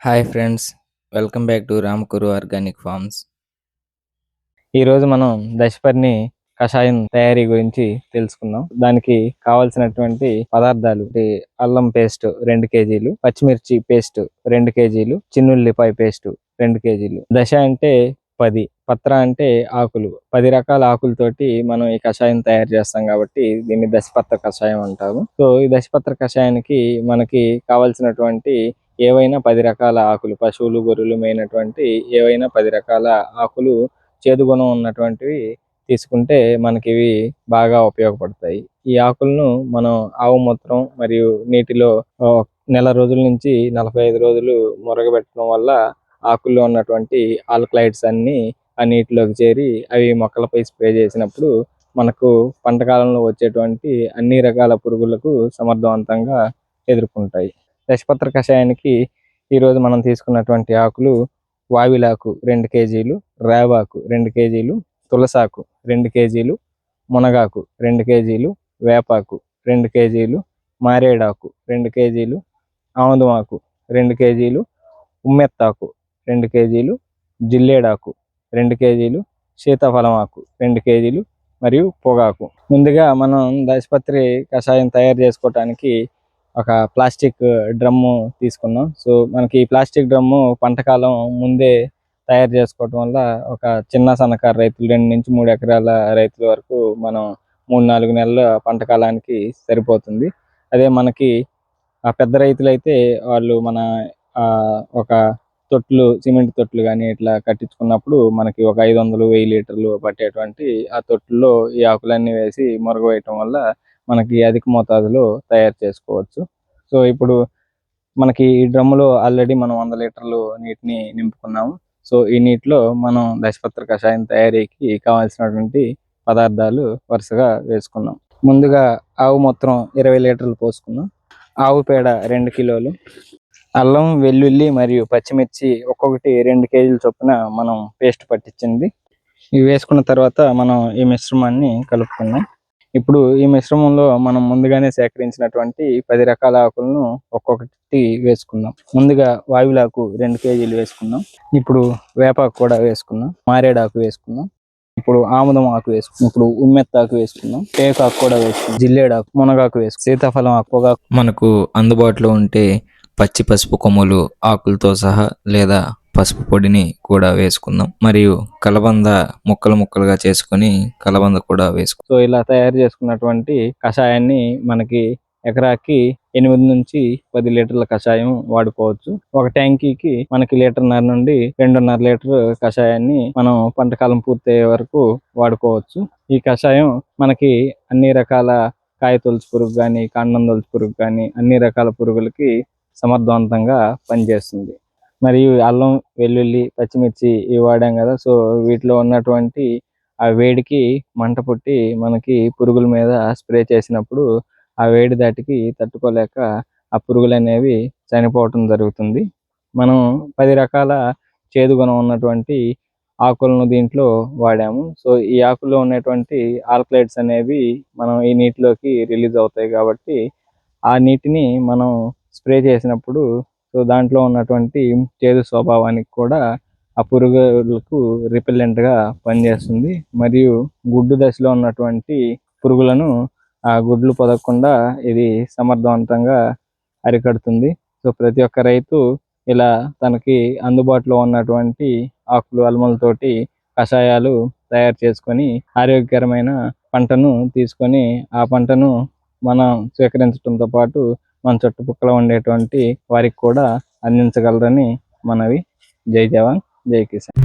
Hi friends, welcome back to Ramakuru organic farms. ఈరోజు మనం దశపర్ణి కషాయం తయారీ గురించి తెలుసుకుందాం. దానికి కావాల్సినటువంటి పదార్థాలు: అల్లం పేస్ట్ 2 కేజీలు, పచ్చిమిర్చి పేస్ట్ 2 కేజీలు, చిన్నుల్లిపాయ పేస్ట్ 2 కేజీలు. దశ అంటే 10, పత్ర అంటే ఆకులు. 10 రకాల ఆకులతోటి మనం ఈ కషాయం తయారు చేస్తాం కాబట్టి దీన్ని దశపత్ర కషాయం అంటాము. సో ఈ దశపత్ర కషాయానికి మనకి కావాల్సినటువంటి ఏవైనా 10 రకాల ఆకులు, పశువులు గొర్రెలు మేయినటువంటి ఏవైనా 10 రకాల ఆకులు చేదు గుణం ఉన్నటువంటివి తీసుకుంటే మనకి ఇవి బాగా ఉపయోగపడతాయి. ఈ ఆకులను మనం ఆవు మూత్రం మరియు నీటిలో నెల రోజుల నుంచి 45 రోజులు మురగబెట్టడం వల్ల ఆకుల్లో ఉన్నటువంటి ఆల్కలైడ్స్ అన్ని ఆ నీటిలోకి చేరి అవి మొక్కలపై స్ప్రే చేసినప్పుడు మనకు పంట కాలంలో వచ్చేటువంటి అన్ని రకాల పురుగులకు సమర్థవంతంగా ఎదుర్కొంటాయి. దశపత్ర కషాయానికి ఈరోజు మనం తీసుకున్నటువంటి ఆకులు: వావిలాకు 2 కేజీలు, రేవాకు 2 కేజీలు, తులసాకు 2 కేజీలు, మునగాకు 2 కేజీలు, వేపాకు 2 కేజీలు, మారేడాకు 2 కేజీలు, ఆముదమాకు 2 కేజీలు, ఉమ్మెత్తాకు 2 కేజీలు, జిల్లేడాకు 2 కేజీలు, సీతాఫలం ఆకు 2 కేజీలు మరియు పొగాకు. ముందుగా మనం దశపత్రి కషాయం తయారు చేసుకోవటానికి ఒక ప్లాస్టిక్ డ్రమ్ము తీసుకున్నాం. సో మనకి ఈ ప్లాస్టిక్ డ్రమ్ము పంటకాలం ముందే తయారు చేసుకోవటం వల్ల ఒక చిన్న సన్నకారు రైతులు 2 నుంచి 3 ఎకరాల రైతుల వరకు మనం 3-4 నెలల పంట కాలానికి సరిపోతుంది. అదే మనకి పెద్ద రైతులు అయితే వాళ్ళు మన ఒక తొట్లు, సిమెంట్ తొట్లు కానీ ఇట్లా కట్టించుకున్నప్పుడు మనకి ఒక 500-1000 లీటర్లు పట్టేటువంటి ఆ తొట్టుల్లో ఈ ఆకులన్నీ వేసి మురగవేయటం వల్ల మనకి అధిక మోతాదులో తయారు చేసుకోవచ్చు. సో ఇప్పుడు మనకి ఈ డ్రమ్ములో ఆల్రెడీ మనం 100 లీటర్లు నీటిని నింపుకున్నాము. సో ఈ నీటిలో మనం దశపత్ర కషాయం తయారీకి కావాల్సినటువంటి పదార్థాలు వరుసగా వేసుకున్నాం. ముందుగా ఆవు మూత్రం 20 లీటర్లు పోసుకున్నాం, ఆవు పేడ 2 కిలోలు, అల్లం, వెల్లుల్లి మరియు పచ్చిమిర్చి ఒక్కొక్కటి 2 కేజీల చొప్పున మనం పేస్ట్ పట్టించింది. ఇవి వేసుకున్న తర్వాత మనం ఈ మిశ్రమాన్ని కలుపుకున్నాం. ఇప్పుడు ఈ మిశ్రమంలో మనం ముందుగానే సేకరించినటువంటి 10 రకాల ఆకులను ఒక్కొక్కటి వేసుకుందాం. ముందుగా వావిలాకు 2 కేజీలు వేసుకున్నాం. ఇప్పుడు వేపాకు కూడా వేసుకున్నాం, మారేడాకు వేసుకున్నాం, ఇప్పుడు ఆముదం ఆకు వేసుకున్నాం, ఇప్పుడు ఉమ్మెత్తాకు వేసుకున్నాం, టేకాకు కూడా వేసుకున్నాం, జిల్లేడాకు, మునగాకు వేసుకున్నాం, సీతాఫలం ఆకు, పొగాకు మనకు అందుబాటులో ఉంటే పచ్చి పసుపు కొమ్ములు ఆకులతో సహా లేదా పసుపు పొడిని కూడా వేసుకుందాం. మరియు కలబంద ముక్కలుగా చేసుకొని కలబంద కూడా వేసుకుందాం. సో ఇలా తయారు చేసుకున్నటువంటి కషాయాన్ని మనకి ఎకరాకి 8 నుంచి 10 లీటర్ల కషాయం వాడుకోవచ్చు. ఒక ట్యాంకీకి మనకి 1.5 నుండి 2.5 లీటర్ కషాయాన్ని మనం పంటకాలం పూర్తయ్యే వరకు వాడుకోవచ్చు. ఈ కషాయం మనకి అన్ని రకాల కాయ తొలుచు పురుగు కానీ, కాండం తొలుచు పురుగు కానీ అన్ని రకాల పురుగులకి సమర్థవంతంగా పనిచేస్తుంది. మరియు అల్లం, వెల్లుల్లి, పచ్చిమిర్చి ఇవి వాడాం కదా. సో వీటిలో ఉన్నటువంటి ఆ వేడికి మంట పుట్టి మనకి పురుగుల మీద స్ప్రే చేసినప్పుడు ఆ వేడి దాటికి తట్టుకోలేక ఆ పురుగులు అనేవి చనిపోవటం జరుగుతుంది. మనం 10 రకాల చేదు గుణం ఉన్నటువంటి ఆకులను దీంట్లో వాడాము. సో ఈ ఆకుల్లో ఉన్నటువంటి ఆల్కలైడ్స్ అనేవి మనం ఈ నీటిలోకి రిలీజ్ అవుతాయి కాబట్టి ఆ నీటిని మనం స్ప్రే చేసినప్పుడు సో దాంట్లో ఉన్నటువంటి చేదు స్వభావానికి కూడా ఆ పురుగులకు రిపెల్లెంట్గా పనిచేస్తుంది. మరియు గుడ్డు దశలో ఉన్నటువంటి పురుగులను ఆ గుడ్లు పొదగకుండా ఇది సమర్థవంతంగా అరికడుతుంది. సో ప్రతి ఒక్క రైతు ఇలా తనకి అందుబాటులో ఉన్నటువంటి ఆకులు, అలములతోటి కషాయాలు తయారు చేసుకొని ఆరోగ్యకరమైన పంటను తీసుకొని ఆ పంటను మనం స్వీకరించడంతో పాటు మన చుట్టుపక్కల ఉండేటువంటి వారికి కూడా అందించగలరని మనవి. జై జవాన్, జై కిసాన్.